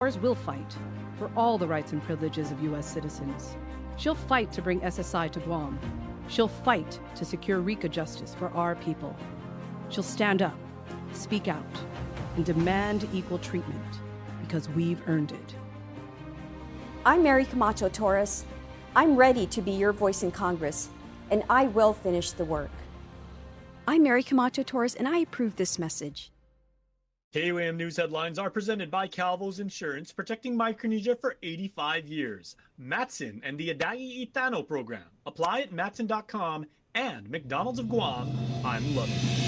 will fight for all the rights and privileges of U.S. citizens. She'll fight to bring SSI to Guam. She'll fight to secure RICA justice for our people. She'll stand up, speak out, and demand equal treatment because we've earned it. I'm Mary Camacho Torres. I'm ready to be your voice in Congress, and I will finish the work. I'm Mary Camacho Torres, and I approve this message. KUAM News headlines are presented by Calvo's Insurance, protecting Micronesia for 85 years. Matson and the Adai Itano program. Apply at matson.com and McDonald's of Guam. I'm loving it.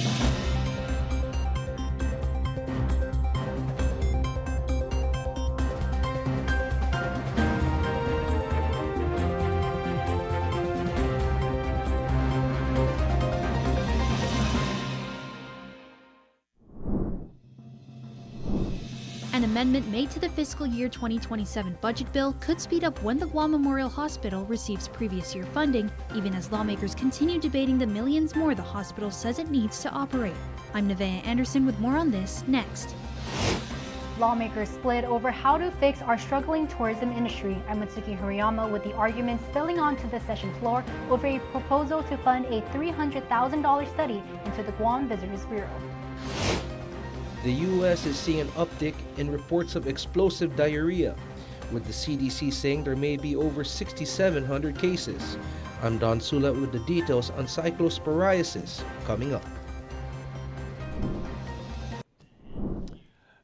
An amendment made to the fiscal year 2027 budget bill could speed up when the Guam Memorial Hospital receives previous year funding, even as lawmakers continue debating the millions more the hospital says it needs to operate. I'm Nevaeh Anderson with more on this next. Lawmakers split over how to fix our struggling tourism industry. I'm Mitsuki Hariyama with the arguments spilling onto the session floor over a proposal to fund a $300,000 study into the Guam Visitors Bureau. The U.S. is seeing an uptick in reports of explosive diarrhea, with the CDC saying there may be over 6,700 cases. I'm Don Sula with the details on Cyclosporiasis coming up.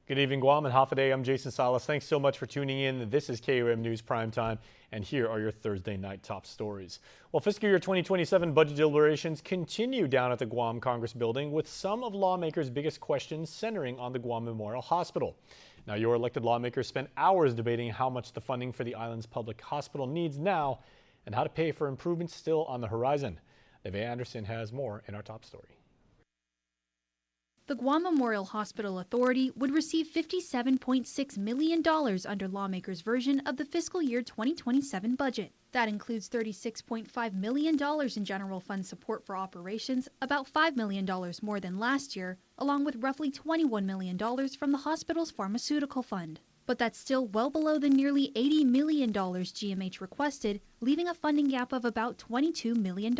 Good evening, Guam, and half a day. I'm Jason Salas. Thanks so much for tuning in. This is KUAM News Primetime, and here are your Thursday night top stories. Well, fiscal year 2027 budget deliberations continue down at the Guam Congress building, with some of lawmakers' biggest questions centering on the Guam Memorial Hospital. Now, your elected lawmakers spent hours debating how much the funding for the island's public hospital needs now and how to pay for improvements still on the horizon. Nevaeh Anderson has more in our top story. The Guam Memorial Hospital Authority would receive $57.6 million under lawmakers' version of the fiscal year 2027 budget. That includes $36.5 million in general fund support for operations, about $5 million more than last year, along with roughly $21 million from the hospital's pharmaceutical fund. But that's still well below the nearly $80 million GMH requested, leaving a funding gap of about $22 million.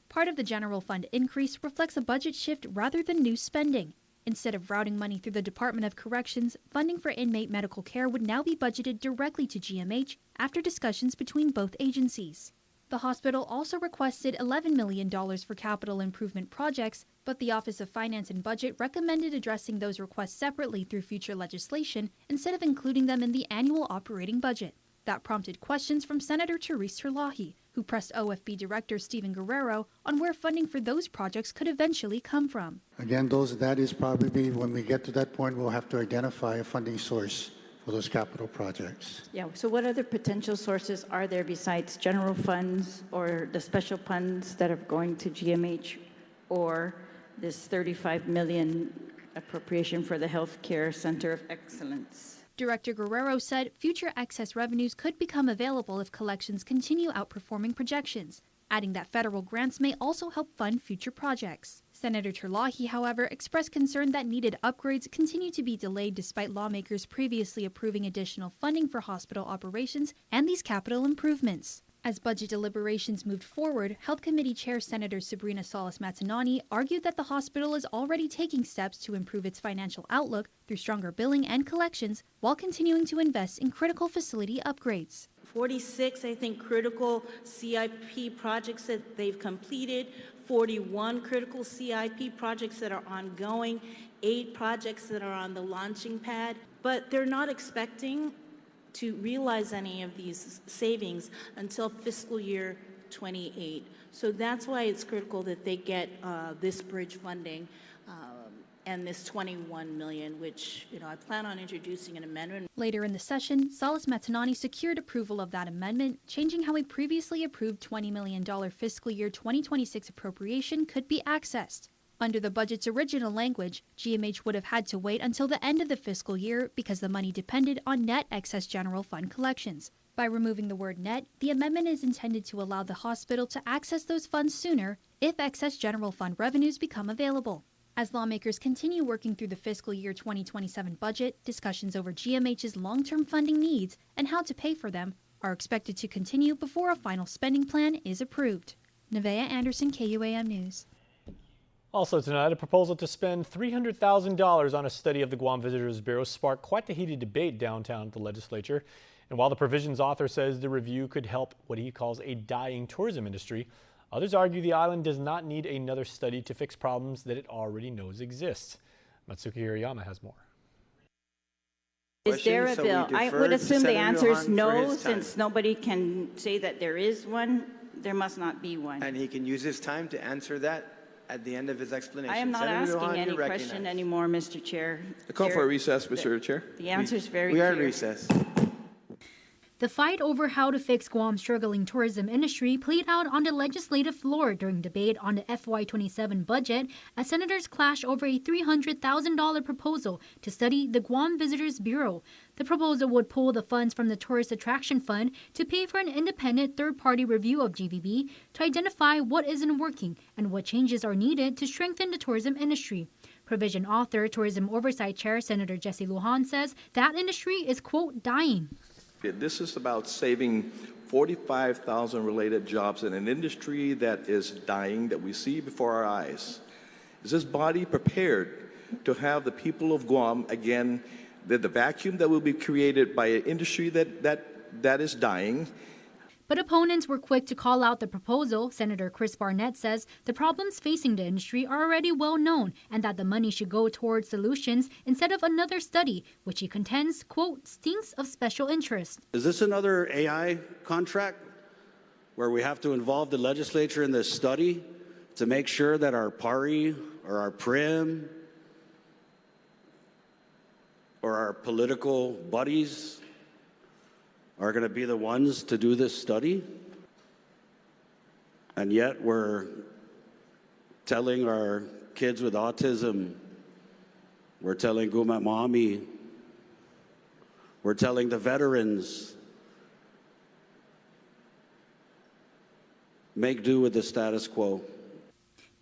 Part of the general fund increase reflects a budget shift rather than new spending. Instead of routing money through the Department of Corrections, funding for inmate medical care would now be budgeted directly to GMH after discussions between both agencies. The hospital also requested $11 million for capital improvement projects, but the Office of Finance and Budget recommended addressing those requests separately through future legislation instead of including them in the annual operating budget. That prompted questions from Senator Therese Terlahi, who pressed OFB Director Stephen Guerrero on where funding for those projects could eventually come from. Again, that is probably, when we get to that point, we'll have to identify a funding source for those capital projects. Yeah, so what other potential sources are there besides general funds or the special funds that are going to GMH or this $35 million appropriation for the Healthcare Center of Excellence? Director Guerrero said future excess revenues could become available if collections continue outperforming projections, adding that federal grants may also help fund future projects. Senator Terlahi, however, expressed concern that needed upgrades continue to be delayed despite lawmakers previously approving additional funding for hospital operations and these capital improvements. As budget deliberations moved forward, Health Committee Chair Senator Sabrina Salas-Matanani argued that the hospital is already taking steps to improve its financial outlook through stronger billing and collections while continuing to invest in critical facility upgrades. 46, I think, critical CIP projects that they've completed, 41 critical CIP projects that are ongoing, 8 projects that are on the launching pad, but they're not expecting to realize any of these savings until fiscal year 28. So that's why it's critical that they get this bridge funding and this $21 million, which I plan on introducing an amendment. Later in the session, Salas-Matanani secured approval of that amendment, changing how a previously approved $20 million fiscal year 2026 appropriation could be accessed. Under the budget's original language, GMH would have had to wait until the end of the fiscal year because the money depended on net excess general fund collections. By removing the word net, the amendment is intended to allow the hospital to access those funds sooner if excess general fund revenues become available. As lawmakers continue working through the fiscal year 2027 budget, discussions over GMH's long-term funding needs and how to pay for them are expected to continue before a final spending plan is approved. Nevaeh Anderson, KUAM News. Also tonight, a proposal to spend $300,000 on a study of the Guam Visitors Bureau sparked quite the heated debate downtown at the legislature. And while the provision's author says the review could help what he calls a dying tourism industry, others argue the island does not need another study to fix problems that it already knows exist. Matsuki Hirayama has more. Is there a bill? I would assume the answer is no, since nobody can say that there is one. There must not be one. And he can use his time to answer that at the end of his explanation. I am not asking any question anymore, Mr. Chair. I call for a recess, Mr. Chair. The answer is very clear. clear. We are in recess. The fight over how to fix Guam's struggling tourism industry played out on the legislative floor during debate on the FY27 budget as senators clashed over a $300,000 proposal to study the Guam Visitors Bureau. The proposal would pull the funds from the Tourist Attraction Fund to pay for an independent third-party review of GVB to identify what isn't working and what changes are needed to strengthen the tourism industry. Provision author, Tourism Oversight Chair Senator Jesse Lujan says that industry is, quote, dying. This is about saving 45,000 related jobs in an industry that is dying, that we see before our eyes. Is this body prepared to have the people of Guam, again, the vacuum that will be created by an industry that is dying? But opponents were quick to call out the proposal. Senator Chris Barnett says the problems facing the industry are already well known and that the money should go towards solutions instead of another study, which he contends, quote, stinks of special interest. Is this another AI contract where we have to involve the legislature in this study to make sure that our PARI or our PRIM or our political buddies are going to be the ones to do this study? And yet we're telling our kids with autism, we're telling Gumat Mommy, we're telling the veterans, make do with the status quo.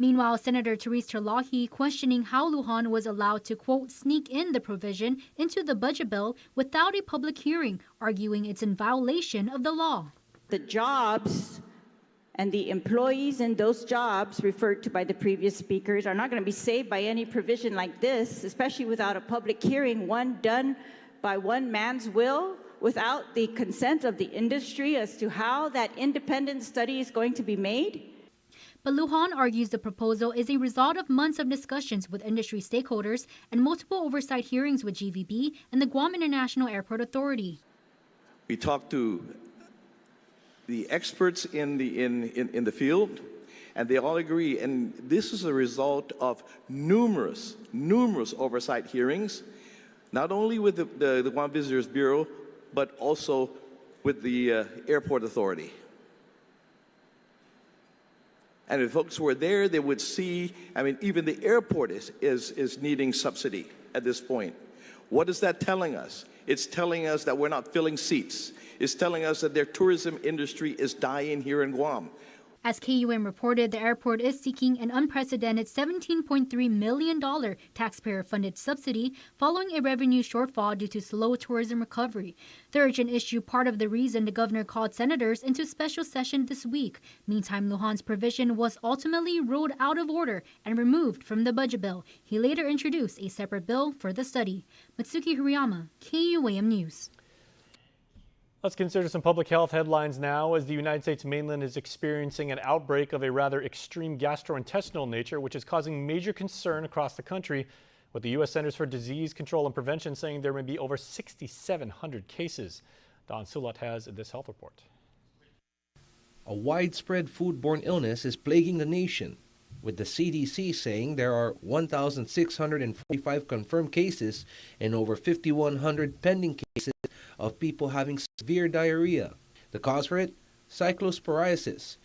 Meanwhile, Senator Therese Terlahi questioning how Lujan was allowed to, quote, sneak in the provision into the budget bill without a public hearing, arguing it's in violation of the law. The jobs and the employees in those jobs referred to by the previous speakers are not going to be saved by any provision like this, especially without a public hearing, one done by one man's will, without the consent of the industry as to how that independent study is going to be made. But Lujan argues the proposal is a result of months of discussions with industry stakeholders and multiple oversight hearings with GVB and the Guam International Airport Authority. We talked to the experts in the field, and they all agree. And this is a result of numerous oversight hearings, not only with the Guam Visitors Bureau, but also with the Airport Authority. And if folks were there, they would see, I mean, even the airport is needing subsidy at this point. What is that telling us? It's telling us that we're not filling seats. It's telling us that their tourism industry is dying here in Guam. As KUAM reported, the airport is seeking an unprecedented $17.3 million taxpayer-funded subsidy following a revenue shortfall due to slow tourism recovery. The urgent issue, part of the reason the governor called senators into special session this week. Meantime, Lujan's provision was ultimately ruled out of order and removed from the budget bill. He later introduced a separate bill for the study. Matsuki Hirayama, KUAM News. Let's consider some public health headlines now, as the United States mainland is experiencing an outbreak of a rather extreme gastrointestinal nature, which is causing major concern across the country, with the U.S. Centers for Disease Control and Prevention saying there may be over 6,700 cases. Don Sulat has this health report. A widespread foodborne illness is plaguing the nation, with the CDC saying there are 1,645 confirmed cases and over 5,100 pending cases of people having severe diarrhea. The cause for it? Cyclosporiasis,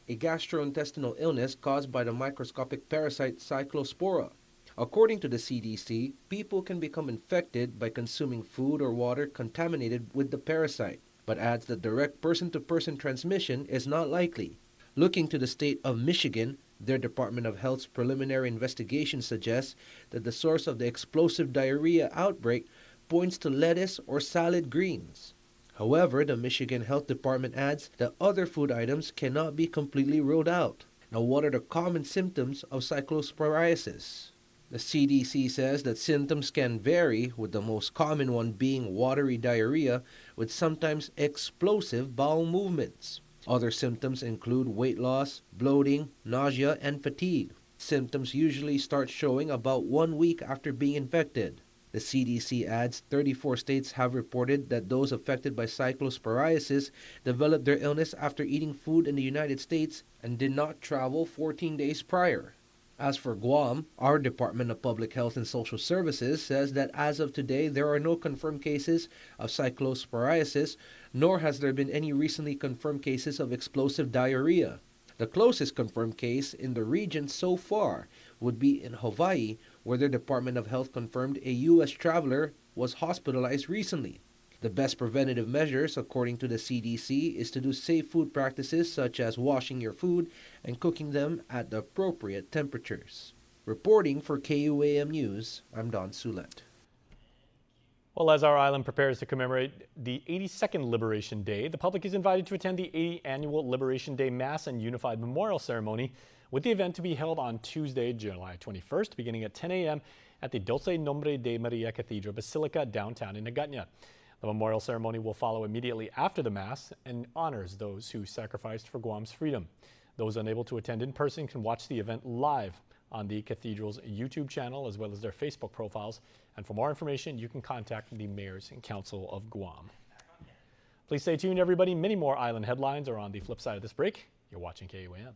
a gastrointestinal illness caused by the microscopic parasite Cyclospora. According to the CDC, people can become infected by consuming food or water contaminated with the parasite, but adds that direct person-to-person transmission is not likely. Looking to the state of Michigan, Their Department of Health's preliminary investigation suggests that the source of the explosive diarrhea outbreak points to lettuce or salad greens. However, the Michigan Health Department adds that other food items cannot be completely ruled out. Now, what are the common symptoms of cyclosporiasis? The CDC says that symptoms can vary, with the most common one being watery diarrhea with sometimes explosive bowel movements. Other symptoms include weight loss, bloating, nausea, and fatigue. Symptoms usually start showing about 1 week after being infected. The CDC adds 34 states have reported that those affected by cyclosporiasis developed their illness after eating food in the United States and did not travel 14 days prior. As for Guam, our Department of Public Health and Social Services says that as of today, there are no confirmed cases of cyclosporiasis, nor has there been any recently confirmed cases of explosive diarrhea. The closest confirmed case in the region so far would be in Hawaii, where their Department of Health confirmed a U.S. traveler was hospitalized recently. The best preventative measures, according to the CDC, is to do safe food practices such as washing your food and cooking them at the appropriate temperatures. Reporting for KUAM News, I'm Don Sulet. Well, as our island prepares to commemorate the 82nd Liberation Day, the public is invited to attend the 80th Annual Liberation Day Mass and Unified Memorial Ceremony, with the event to be held on Tuesday, July 21st, beginning at 10 a.m. at the Dulce Nombre de Maria Cathedral Basilica downtown in Agutya. The memorial ceremony will follow immediately after the Mass and honors those who sacrificed for Guam's freedom. Those unable to attend in person can watch the event live on the Cathedral's YouTube channel as well as their Facebook profiles. And for more information, you can contact the Mayors and Council of Guam. Please stay tuned, everybody. Many more island headlines are on the flip side of this break. You're watching KUAM.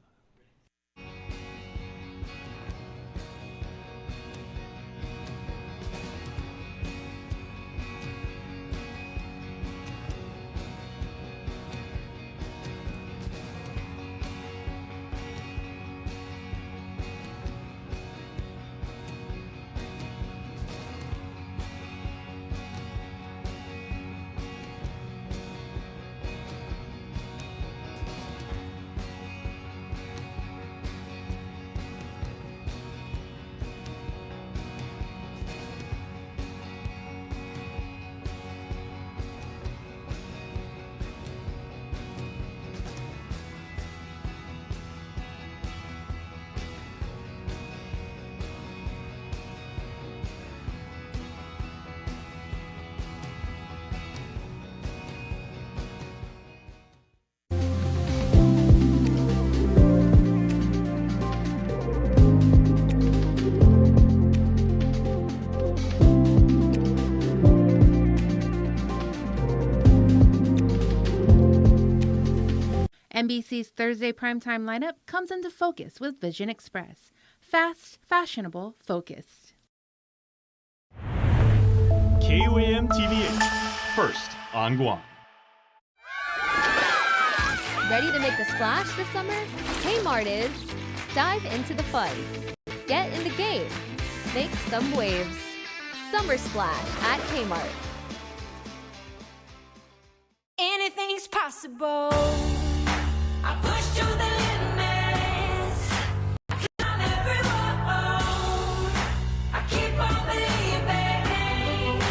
NBC's Thursday primetime lineup comes into focus with Vision Express. Fast, fashionable, focused. KUAM TV8, first on Guam. Ready to make a splash this summer? Kmart is. Dive into the fun. Get in the game. Make some waves. Summer Splash at Kmart. Anything's possible. I push to the limits. I climb every wall. I keep on believing.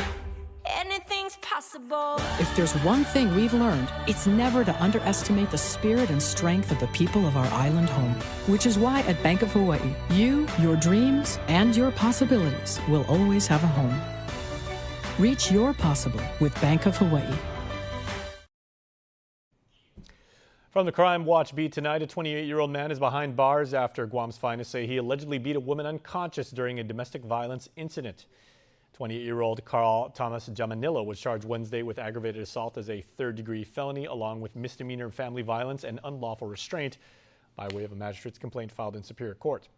Anything's possible. If there's one thing we've learned, it's never to underestimate the spirit and strength of the people of our island home. Which is why at Bank of Hawaii, you, your dreams, and your possibilities will always have a home. Reach your possible with Bank of Hawaii. From the Crime Watch beat tonight, a 28-year-old man is behind bars after Guam's finest say he allegedly beat a woman unconscious during a domestic violence incident. 28-year-old Carl Thomas Jamanilla was charged Wednesday with aggravated assault as a third-degree felony, along with misdemeanor family violence and unlawful restraint by way of a magistrate's complaint filed in Superior Court.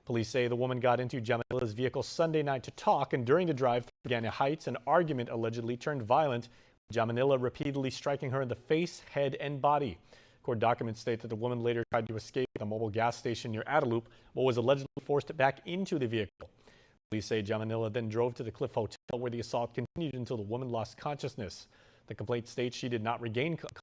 Police say the woman got into Jamanilla's vehicle Sunday night to talk, and during the drive through Ganya Heights, an argument allegedly turned violent, with Jamanilla repeatedly striking her in the face, head, and body. Court documents state that the woman later tried to escape at a mobile gas station near Adelup, but was allegedly forced back into the vehicle. Police say Jamanilla then drove to the Cliff Hotel, where the assault continued until the woman lost consciousness. The complaint states she did not regain consciousness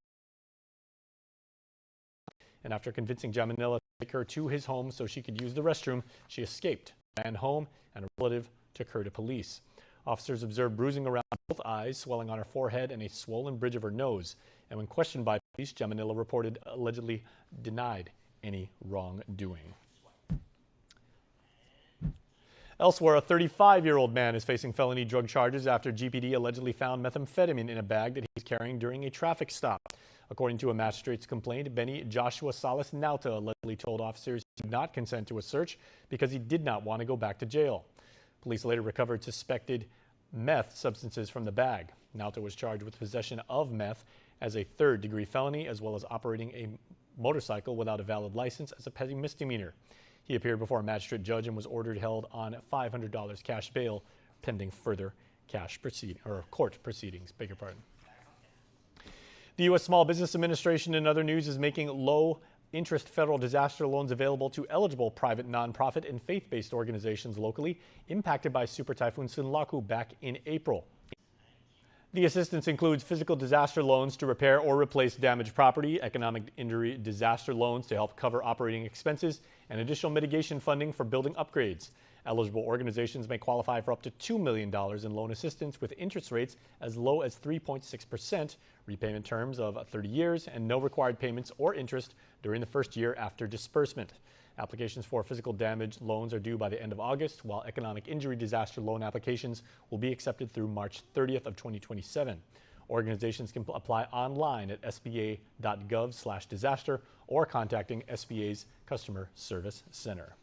and after convincing Jamanila to take her to his home so she could use the restroom, she escaped, ran home, and a relative took her to police. Officers observed bruising around both eyes, swelling on her forehead, and a swollen bridge of her nose. And when questioned by police, Jamanila reported allegedly denied any wrongdoing. Elsewhere, a 35-year-old man is facing felony drug charges after GPD allegedly found methamphetamine in a bag that he was carrying during a traffic stop. According to a magistrate's complaint, Benny Joshua Salas Nauta allegedly told officers he did not consent to a search because he did not want to go back to jail. Police later recovered suspected meth substances from the bag. Nauta was charged with possession of meth as a third-degree felony, as well as operating a motorcycle without a valid license as a petty misdemeanor. He appeared before a magistrate judge and was ordered held on $500 cash bail pending further court proceedings. Beg your pardon. The U.S. Small Business Administration, in other news, is making low-interest federal disaster loans available to eligible private nonprofit and faith-based organizations locally impacted by Super Typhoon Sinlaku back in April. The assistance includes physical disaster loans to repair or replace damaged property, economic injury disaster loans to help cover operating expenses, and additional mitigation funding for building upgrades. Eligible organizations may qualify for up to $2 million in loan assistance with interest rates as low as 3.6%, repayment terms of 30 years, and no required payments or interest during the first year after disbursement. Applications for physical damage loans are due by the end of August, while economic injury disaster loan applications will be accepted through March 30th of 2027. Organizations can apply online at sba.gov/disaster or contacting SBA's Customer Service Center.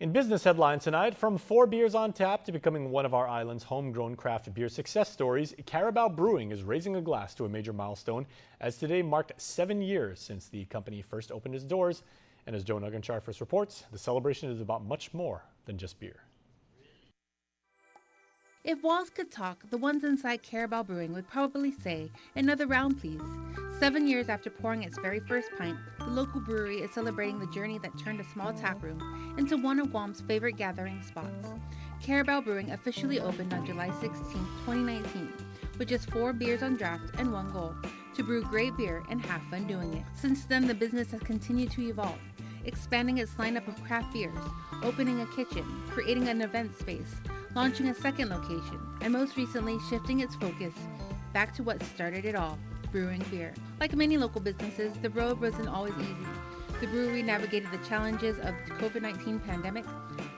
In business headlines tonight, from 4 beers on tap to becoming one of our island's homegrown craft beer success stories, Carabao Brewing is raising a glass to a major milestone as today marked 7 years since the company first opened its doors. And as Joe Nugancharfis reports, the celebration is about much more than just beer. If walls could talk, the ones inside Carabao Brewing would probably say, "Another round, please." 7 years after pouring its very first pint, the local brewery is celebrating the journey that turned a small tap room into one of Guam's favorite gathering spots. Carabao Brewing officially opened on July 16, 2019, with just 4 beers on draft and one goal: to brew great beer and have fun doing it. Since then, the business has continued to evolve, expanding its lineup of craft beers, opening a kitchen, creating an event space, launching a second location, and most recently shifting its focus back to what started it all, brewing beer. Like many local businesses, the road wasn't always easy. The brewery navigated the challenges of the COVID-19 pandemic,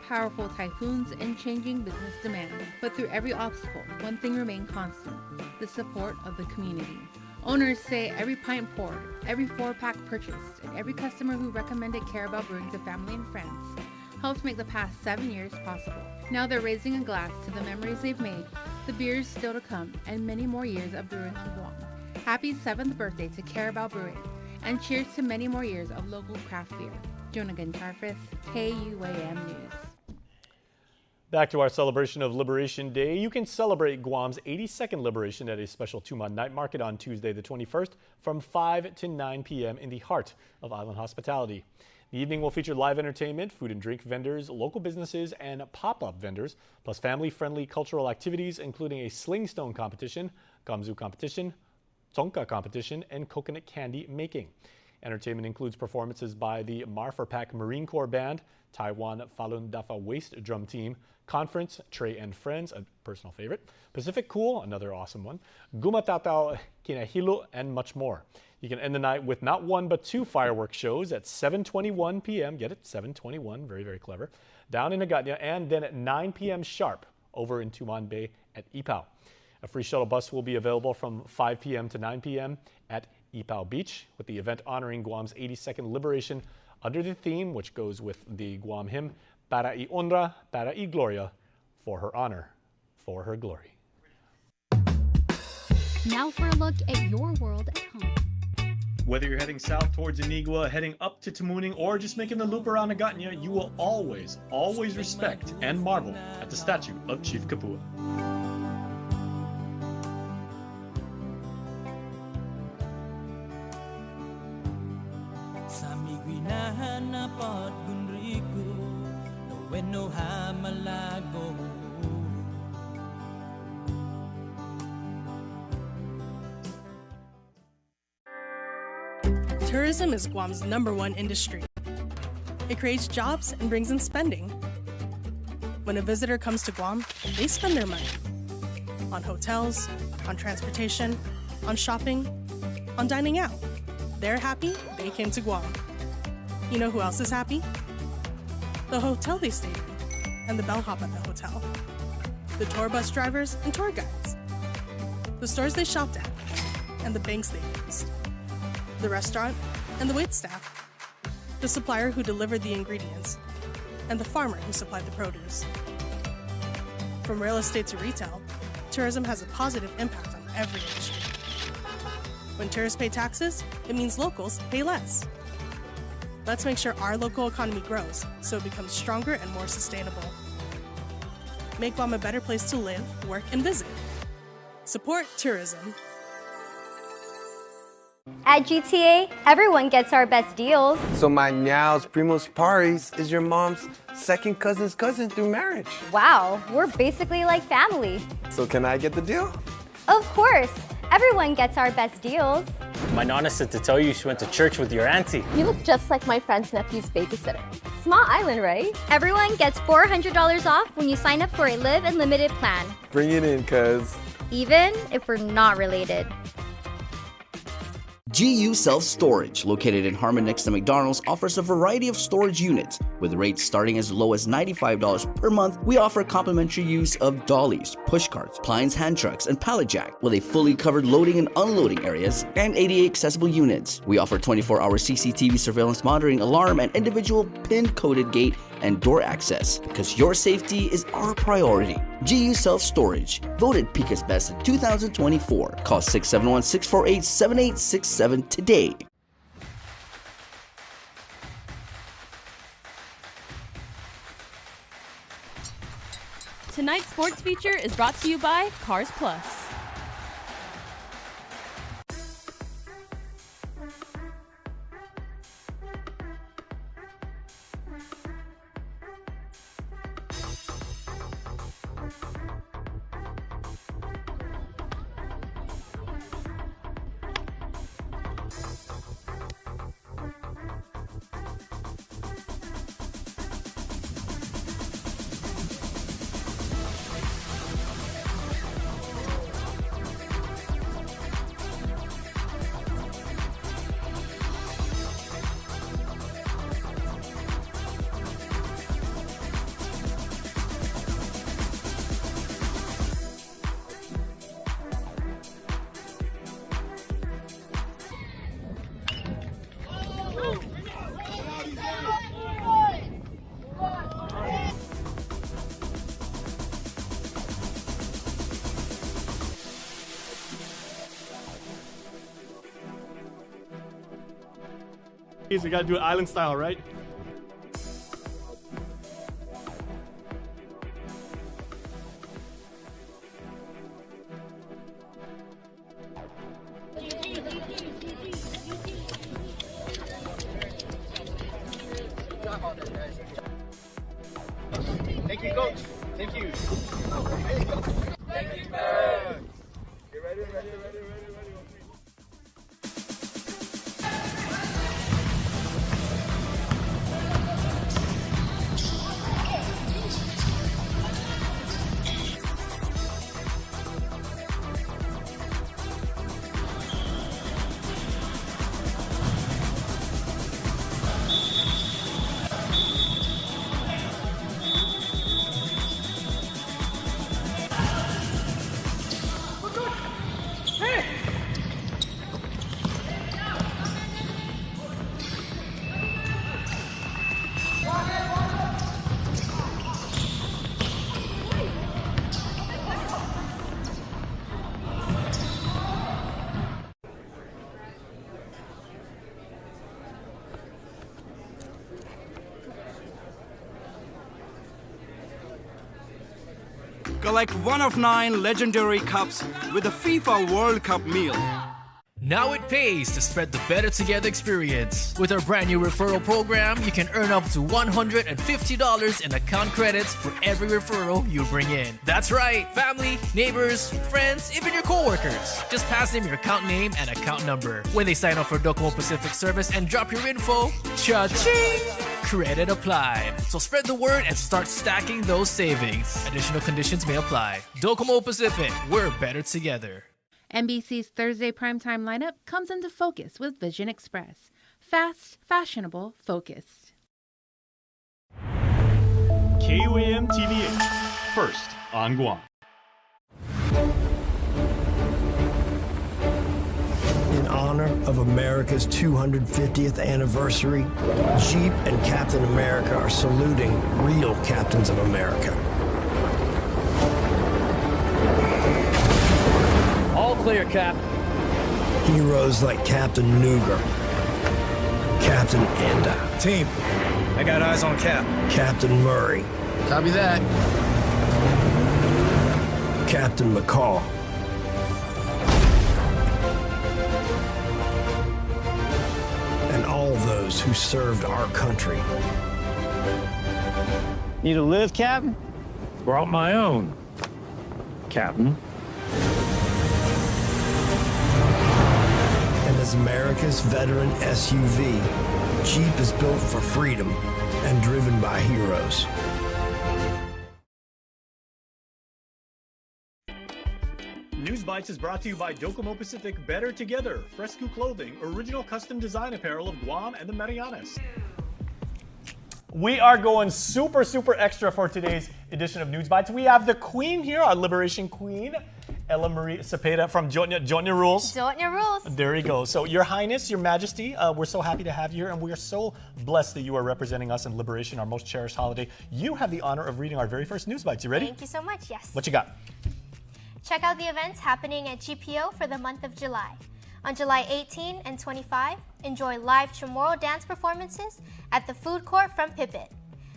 powerful typhoons, and changing business demands. But through every obstacle, one thing remained constant: the support of the community. Owners say every pint poured, every 4-pack purchased, and every customer who recommended Carabao Brewing to family and friends helped make the past 7 years possible. Now they're raising a glass to the memories they've made, the beers still to come, and many more years of brewing in Guam. Happy 7th birthday to Carabao Brewing, and cheers to many more years of local craft beer. Jonah Guntarfis, KUAM News. Back to our celebration of Liberation Day. You can celebrate Guam's 82nd liberation at a special Tuman night market on Tuesday the 21st from 5 to 9 p.m. in the heart of island hospitality. The evening will feature live entertainment, food and drink vendors, local businesses, and pop-up vendors, plus family-friendly cultural activities including a sling stone competition, gamzu competition, tonka competition, and coconut candy making. Entertainment includes performances by the Marforpak Marine Corps Band, Taiwan Falun Dafa Waist Drum Team, Conference, Trey and Friends, a personal favorite, Pacific Cool, another awesome one, Gumatatao Kinahilo, and much more. You can end the night with not one but 2 fireworks shows at 7:21 p.m. Get it? 7:21, very, very clever, down in Agatna, and then at 9 p.m. sharp over in Tuman Bay at Ipao. A free shuttle bus will be available from 5 p.m. to 9 p.m. at Ipao Beach, with the event honoring Guam's 82nd liberation under the theme, which goes with the Guam hymn, Para y honra, para y gloria, for her honor, for her glory. Now for a look at your world at home. Whether you're heading south towards Anigua, heading up to Tamuning, or just making the loop around Agatna, you will always respect and marvel at the statue of Chief Kapua. Tourism is Guam's #1 industry. It creates jobs and brings in spending. When a visitor comes to Guam, they spend their money on hotels, on transportation, on shopping, on dining out. They're happy they came to Guam. You know who else is happy? The hotel they stayed in, and the bellhop at the hotel. The tour bus drivers and tour guides. The stores they shopped at, and the banks they used. The restaurant and the waitstaff. The supplier who delivered the ingredients, and the farmer who supplied the produce. From real estate to retail, tourism has a positive impact on every industry. When tourists pay taxes, it means locals pay less. Let's make sure our local economy grows so it becomes stronger and more sustainable. Make Guam a better place to live, work, and visit. Support tourism. At GTA, everyone gets our best deals. So my Niao's Primos Paris is your mom's second cousin's cousin through marriage. Wow, we're basically like family. So can I get the deal? Of course, everyone gets our best deals. My nonna said to tell you she went to church with your auntie. You look just like my friend's nephew's babysitter. Small island, right? Everyone gets $400 off when you sign up for a Live Unlimited plan. Bring it in, cuz. Even if we're not related. GU Self Storage, located in Harmon next to McDonald's, offers a variety of storage units. With rates starting as low as $95 per month, we offer complimentary use of dollies, push carts, Plines hand trucks, and pallet jack, with a fully covered loading and unloading areas and ADA accessible units. We offer 24-hour CCTV surveillance monitoring, alarm, and individual pin-coded gate and door access, because your safety is our priority. GU Self Storage, voted Pika's Best in 2024. Call 671-648-7867 today. Tonight's sports feature is brought to you by Cars Plus. We gotta do it island style, right? Thank you, coach. Thank you. Thank you, man. Get ready. Collect one of 9 legendary cups with the FIFA World Cup meal. Now it pays to spread the Better Together experience. With our brand new referral program, you can earn up to $150 in account credits for every referral you bring in. That's right, family, neighbors, friends, even your coworkers. Just pass them your account name and account number. When they sign up for Docomo Pacific service and drop your info, cha-ching! Credit applied. So spread the word and start stacking those savings. Additional conditions may apply. Docomo Pacific, we're better together. NBC's Thursday primetime lineup comes into focus with Vision Express. Fast, fashionable, focused. KUAM TV8, first on Guam. In honor of America's 250th anniversary, Jeep and Captain America are saluting real captains of America. All clear, Cap. Heroes like Captain Nuger, Captain Enda. Team, I got eyes on Cap. Captain Murray. Copy that. Captain McCall. And all those who served our country. Need to live, Captain? Brought my own, Captain. And as America's veteran SUV, Jeep is built for freedom and driven by heroes. News Bites is brought to you by Docomo Pacific Better Together, Fresco Clothing, original custom design apparel of Guam and the Marianas. We are going super, super extra for today's edition of News Bites. We have the Queen here, our Liberation Queen, Ella Marie Cepeda from Jotnya Rules. Jotnya Rules. There you go. So, Your Highness, Your Majesty, we're so happy to have you here, and we are so blessed that you are representing us in Liberation, our most cherished holiday. You have the honor of reading our very first News Bites. You ready? Thank you so much, yes. What you got? Check out the events happening at GPO for the month of July. On July 18 and 25, enjoy live Chamorro dance performances at the food court from Pipit.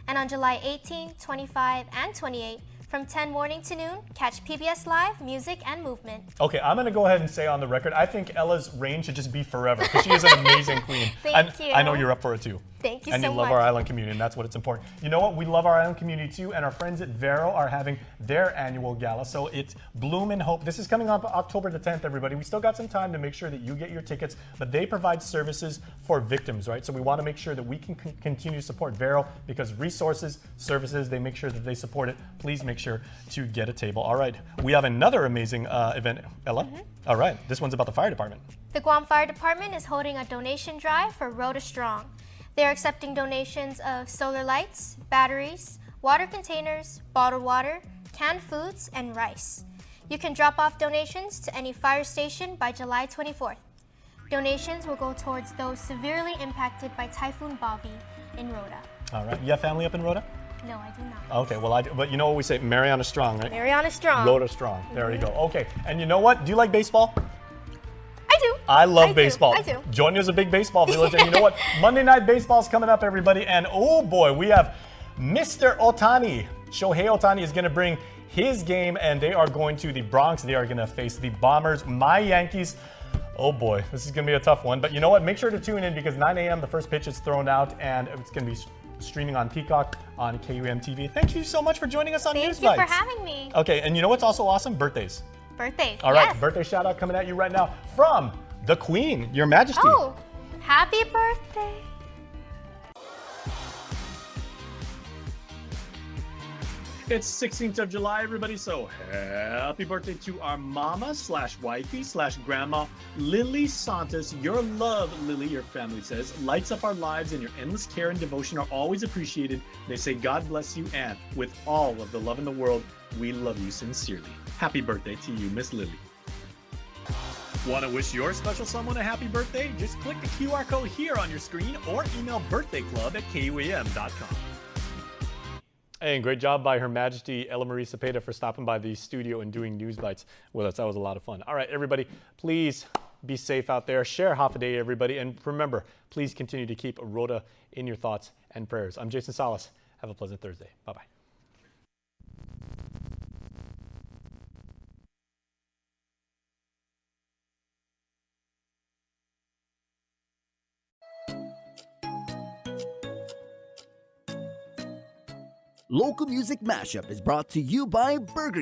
And on July 18, 25, and 28, from 10 morning to noon, catch PBS Live, music, and movement. Okay, I'm going to go ahead and say on the record, I think Ella's reign should just be forever, because she is an amazing queen. Thank you. I know you're up for it too. Thank you and so you love much. our island community, and that's what it's important. You know what? We love our island community too, and our friends at Vero are having their annual gala. So it's Bloom and Hope. This is coming up October the 10th, everybody. We still got some time to make sure that you get your tickets, but they provide services for victims, right? So we want to make sure that we can continue to support Vero because resources, services, they make sure that they support it. Please make sure to get a table. All right, we have another amazing event, Ella. All right, this one's about the fire department. The Guam Fire Department is holding a donation drive for Rhoda Strong. They are accepting donations of solar lights, batteries, water containers, bottled water, canned foods, and rice. You can drop off donations to any fire station by July 24th. Donations will go towards those severely impacted by Typhoon Bobby in Rhoda. All right, you have family up in Rhoda? No, I do not. Okay, well, I do, but you know what we say, Mariana Strong, right? Mariana Strong. Rhoda Strong, there you go. Okay, and you know what? Do you like baseball? I do. I love baseball. I do. Jonia's a big baseball village, and you know what? Monday Night Baseball's coming up, everybody, and oh boy, we have Mr. Ohtani. Shohei Ohtani is going to bring his game, and they are going to the Bronx. They are going to face the Bombers. My Yankees. Oh boy, this is going to be a tough one, but you know what? Make sure to tune in because 9 a.m. the first pitch is thrown out, and it's going to be streaming on Peacock on KUAM TV. Thank you so much for joining us on News Bites. Thank you for having me. Okay, and you know what's also awesome? Birthdays. Birthdays. All right, yes. birthday shout out coming at you right now from the Queen, Your Majesty. Oh, happy birthday. It's 16th of July, everybody, so happy birthday to our mama / wifey / grandma, Lily Santos. Your love, Lily, your family says, lights up our lives, and your endless care and devotion are always appreciated. They say God bless you, and with all of the love in the world, we love you sincerely. Happy birthday to you, Miss Lily. Want to wish your special someone a happy birthday? Just click the QR code here on your screen or email birthdayclub@kuam.com. And great job by Her Majesty Ella Marie Cepeda for stopping by the studio and doing News Bites with us. That was a lot of fun. All right, everybody, please be safe out there. Share half a day, everybody. And remember, please continue to keep Rhoda in your thoughts and prayers. I'm Jason Salas. Have a pleasant Thursday. Bye-bye. Local Music Mashup is brought to you by Burger